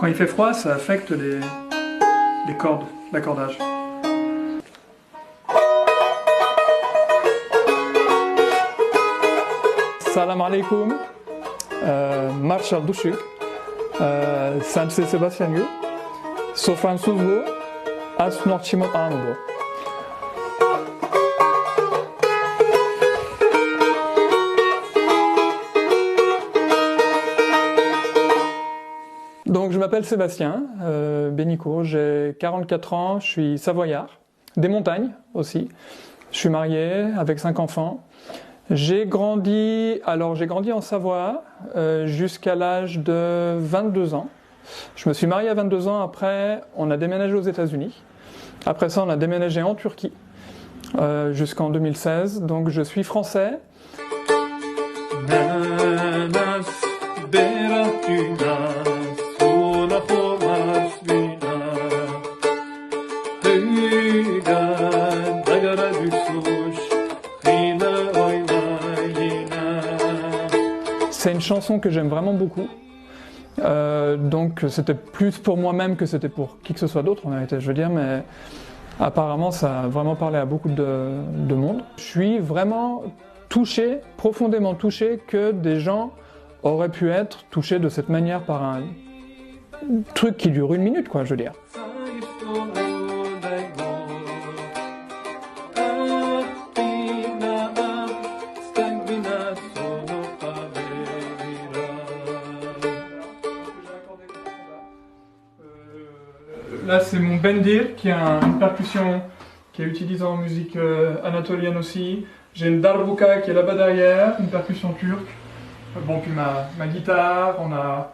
Quand il fait froid, ça affecte les cordes, l'accordage. Salam alaikum, Marshall Dushuk, San Sebastian'u, Sofransuzlu, Asnorchimot Anubo. Donc je m'appelle Sébastien Bénicourt, j'ai 44 ans, je suis savoyard, des montagnes aussi. Je suis marié avec 5 enfants. J'ai grandi en Savoie jusqu'à l'âge de 22 ans. Je me suis marié à 22 ans, après on a déménagé aux États-Unis. Après ça on a déménagé en Turquie jusqu'en 2016, donc je suis français. C'est une chanson que j'aime vraiment beaucoup, donc c'était plus pour moi-même que c'était pour qui que ce soit d'autre en vérité, je veux dire, mais apparemment ça a vraiment parlé à beaucoup de monde. Je suis vraiment touché, profondément touché que des gens auraient pu être touchés de cette manière par un truc qui dure 1 minute, quoi, je veux dire. Là, c'est mon bendir, qui est une percussion qui est utilisée en musique anatolienne aussi. J'ai une darbuka qui est là-bas derrière, une percussion turque. Bon, puis ma guitare, on a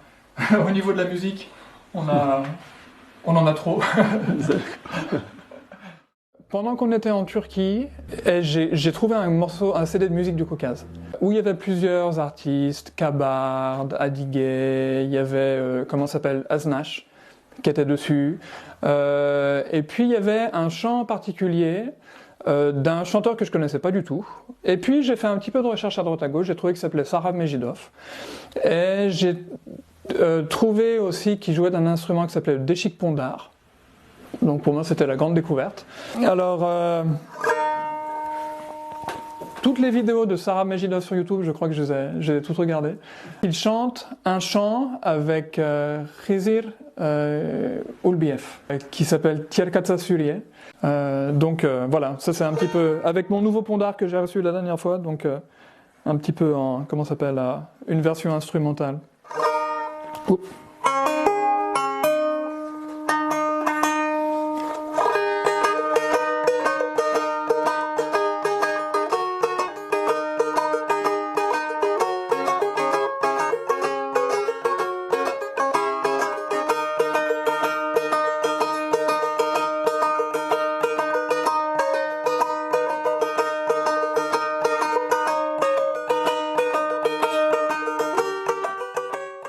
au niveau de la musique, on en a trop. Pendant qu'on était en Turquie, j'ai trouvé un CD de musique du Caucase, où il y avait plusieurs artistes, Kabard, Adigay, il y avait, comment ça s'appelle, Aznash, qui était dessus. Et puis il y avait un chant particulier d'un chanteur que je connaissais pas du tout. Et puis j'ai fait un petit peu de recherche à droite à gauche, j'ai trouvé qu'il s'appelait Sarab Mejidov. Et j'ai trouvé aussi qu'il jouait d'un instrument qui s'appelait le Deshik Pondar. Donc pour moi c'était la grande découverte. Alors toutes les vidéos de Sarab Mejidov sur YouTube, je crois que j'ai toutes regardées. Il chante un chant avec Khizir Ulbiev qui s'appelle Tierkatsa Suriye. Donc voilà, ça c'est un petit peu avec mon nouveau pondar que j'ai reçu la dernière fois, donc un petit peu en, comment ça s'appelle, une version instrumentale. Oups.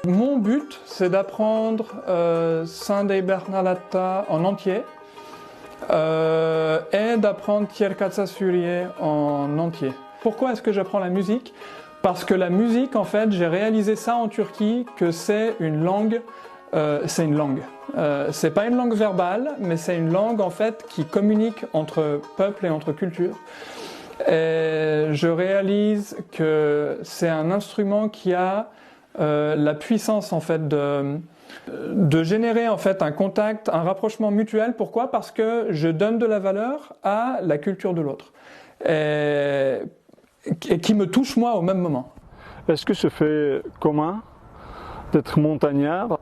Mon but, c'est d'apprendre Sunday Bernalata en entier et d'apprendre Tierkatsa Suriye en entier. Pourquoi est-ce que j'apprends la musique? Parce que la musique, en fait, j'ai réalisé ça en Turquie, que c'est une langue. C'est pas une langue verbale, mais c'est une langue, en fait, qui communique entre peuples et entre cultures. Et je réalise que c'est un instrument qui a la puissance en fait de générer en fait un contact, un rapprochement mutuel. Pourquoi? Parce que je donne de la valeur à la culture de l'autre et qui me touche moi au même moment. Est-ce que ce fait commun d'être montagnard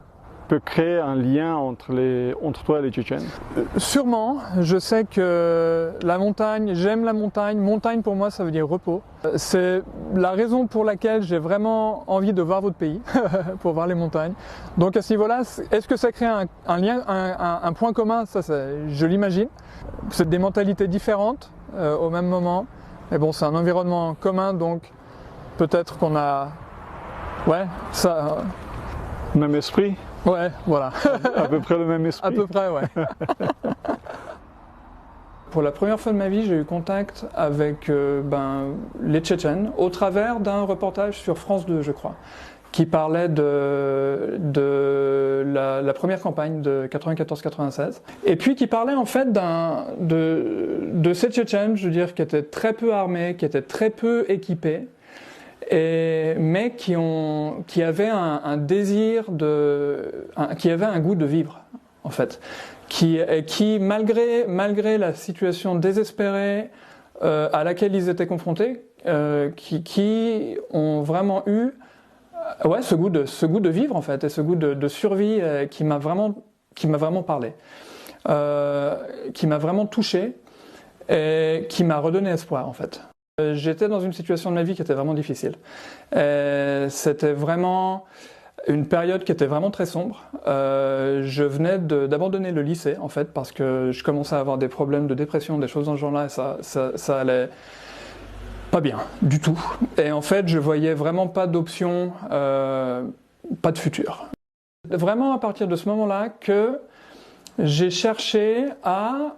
peut créer un lien entre toi et les Tchétchènes? Sûrement, je sais que la montagne, j'aime la montagne. Montagne pour moi ça veut dire repos. C'est la raison pour laquelle j'ai vraiment envie de voir votre pays, pour voir les montagnes. Donc à ce niveau-là, est-ce que ça crée un lien, un point commun? Ça, je l'imagine. C'est des mentalités différentes au même moment. Mais bon, c'est un environnement commun, donc peut-être qu'on a... Ouais, ça... Même esprit? Ouais, voilà. À peu près le même esprit. À peu près, ouais. Pour la première fois de ma vie, j'ai eu contact avec les Tchétchènes au travers d'un reportage sur France 2, je crois, qui parlait de la première campagne de 94-96, et puis qui parlait en fait de ces Tchétchènes, je veux dire, qui étaient très peu armés, qui étaient très peu équipés, mais qui avaient un désir qui avaient un goût de vivre, en fait, qui malgré la situation désespérée à laquelle ils étaient confrontés, qui ont vraiment eu ce goût de vivre, en fait, et ce goût de survie qui m'a vraiment parlé, qui m'a vraiment touché et qui m'a redonné espoir, en fait. J'étais dans une situation de ma vie qui était vraiment difficile. C'était vraiment une période qui était vraiment très sombre. Je venais d'abandonner le lycée, en fait, parce que je commençais à avoir des problèmes de dépression, des choses dans ce genre-là, et ça allait pas bien, du tout. Et en fait, je voyais vraiment pas d'option, pas de futur. Vraiment à partir de ce moment-là que j'ai cherché à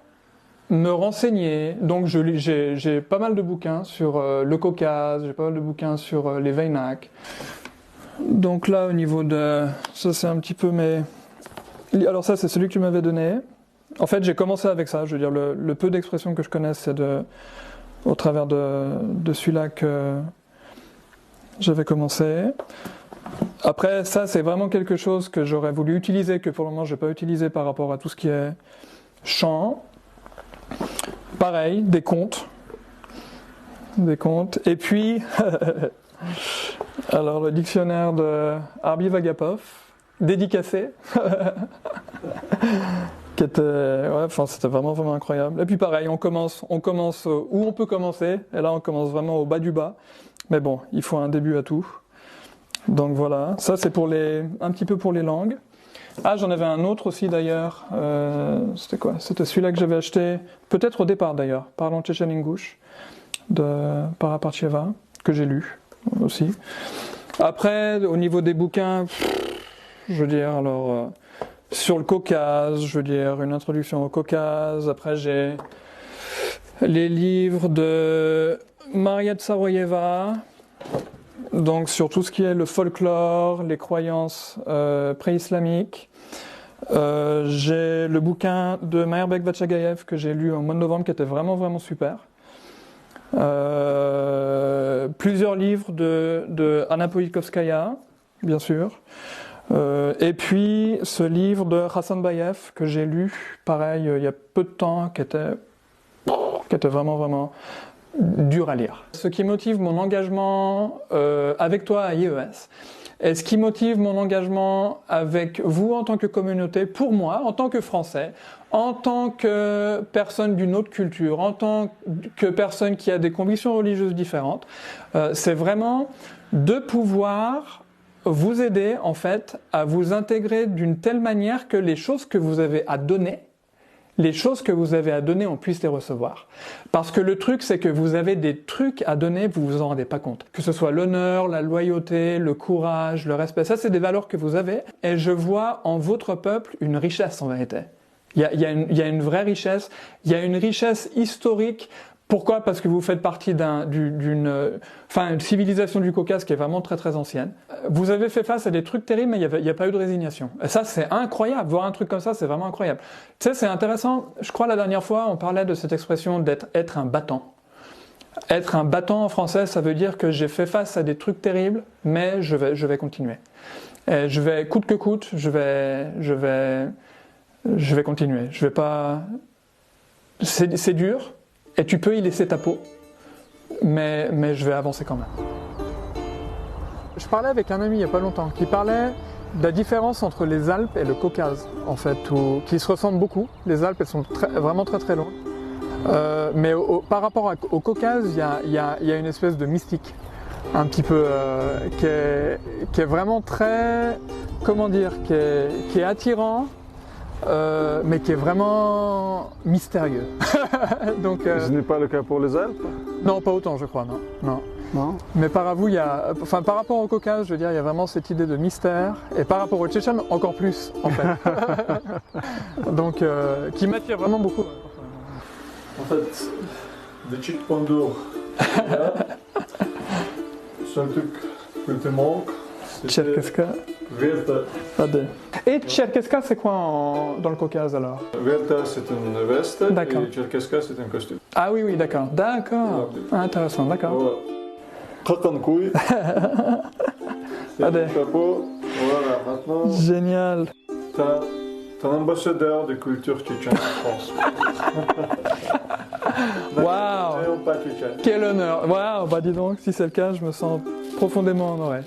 me renseigner. Donc j'ai pas mal de bouquins sur le Caucase, j'ai pas mal de bouquins sur les Vainacs. Donc là, au niveau de... Ça, c'est un petit peu mes... Alors ça, c'est celui que tu m'avais donné. En fait, j'ai commencé avec ça. Je veux dire, le peu d'expressions que je connais, c'est au travers de celui-là que j'avais commencé. Après, ça, c'est vraiment quelque chose que j'aurais voulu utiliser, que pour le moment, je n'ai pas utilisé par rapport à tout ce qui est chant. Pareil, des contes. Et puis, alors le dictionnaire de Arbi Vagapov, dédicacé, qui était, c'était vraiment incroyable. Et puis pareil, on commence où on peut commencer, et là on commence vraiment au bas du bas. Mais bon, il faut un début à tout. Donc voilà, ça c'est un petit peu pour les langues. Ah, j'en avais un autre aussi d'ailleurs. C'était quoi? C'était celui-là que j'avais acheté, peut-être au départ d'ailleurs, Parlons Tchétchène Ingouche, de Paraparcheva, que j'ai lu aussi. Après, au niveau des bouquins, je veux dire, alors, sur le Caucase, je veux dire, une introduction au Caucase. Après, j'ai les livres de Maria Tsaroyeva, donc sur tout ce qui est le folklore, les croyances pré-islamiques. J'ai le bouquin de Meyerbek Vachagaev que j'ai lu au mois de novembre qui était vraiment super. Plusieurs livres de Anna Politkovskaya, bien sûr. Et puis ce livre de Hassan Bayev que j'ai lu, pareil, il y a peu de temps, qui était vraiment dur à lire. Ce qui motive mon engagement avec toi à IES, et ce qui motive mon engagement avec vous en tant que communauté, pour moi, en tant que Français, en tant que personne d'une autre culture, en tant que personne qui a des convictions religieuses différentes, c'est vraiment de pouvoir vous aider en fait à vous intégrer d'une telle manière que les choses que vous avez à donner, on puisse les recevoir. Parce que le truc, c'est que vous avez des trucs à donner, vous vous en rendez pas compte. Que ce soit l'honneur, la loyauté, le courage, le respect, ça c'est des valeurs que vous avez. Et je vois en votre peuple une richesse en vérité. Il y a une vraie richesse, il y a une richesse historique. Pourquoi? Parce que vous faites partie une civilisation du Caucase qui est vraiment très ancienne. Vous avez fait face à des trucs terribles, mais il n'y a pas eu de résignation. Et ça, c'est incroyable. Voir un truc comme ça, c'est vraiment incroyable. Tu sais, c'est intéressant. Je crois la dernière fois, on parlait de cette expression être un battant. Être un battant en français, ça veut dire que j'ai fait face à des trucs terribles, mais je vais continuer. Et je vais, coûte que coûte, je vais continuer. Je vais pas... C'est dur. Et tu peux y laisser ta peau, mais je vais avancer quand même. Je parlais avec un ami il n'y a pas longtemps qui parlait de la différence entre les Alpes et le Caucase, en fait, qui se ressemblent beaucoup. Les Alpes, elles sont vraiment très loin. Mais par rapport au Caucase, il y a une espèce de mystique, un petit peu, qui est vraiment très, comment dire, qui est attirant. Mais qui est vraiment mystérieux. Donc, ce n'est pas le cas pour les Alpes? Non, pas autant, je crois, non. Mais par rapport au Caucase, je veux dire, il y a vraiment cette idée de mystère, et par rapport au Tchétchène, encore plus, en fait. Donc, qui m'attire vraiment beaucoup. En fait, de Tchik Pandor, c'est un truc que te manque, Tcherkeska. Verta. Et Tcherkeska, c'est quoi dans le Caucase alors? Verta, c'est une veste. D'accord. Et Tcherkeska, c'est un costume. Ah oui, oui, d'accord. D'accord. Intéressant, d'accord. Voilà. Khakankoui. Et Allez. le chapeau. Voilà, maintenant, Génial. t'as un ambassadeur de culture tchétchène en France. Waouh. N'ayons pas tchétchène. Quel honneur. Waouh, bah dis donc, si c'est le cas, je me sens profondément honoré.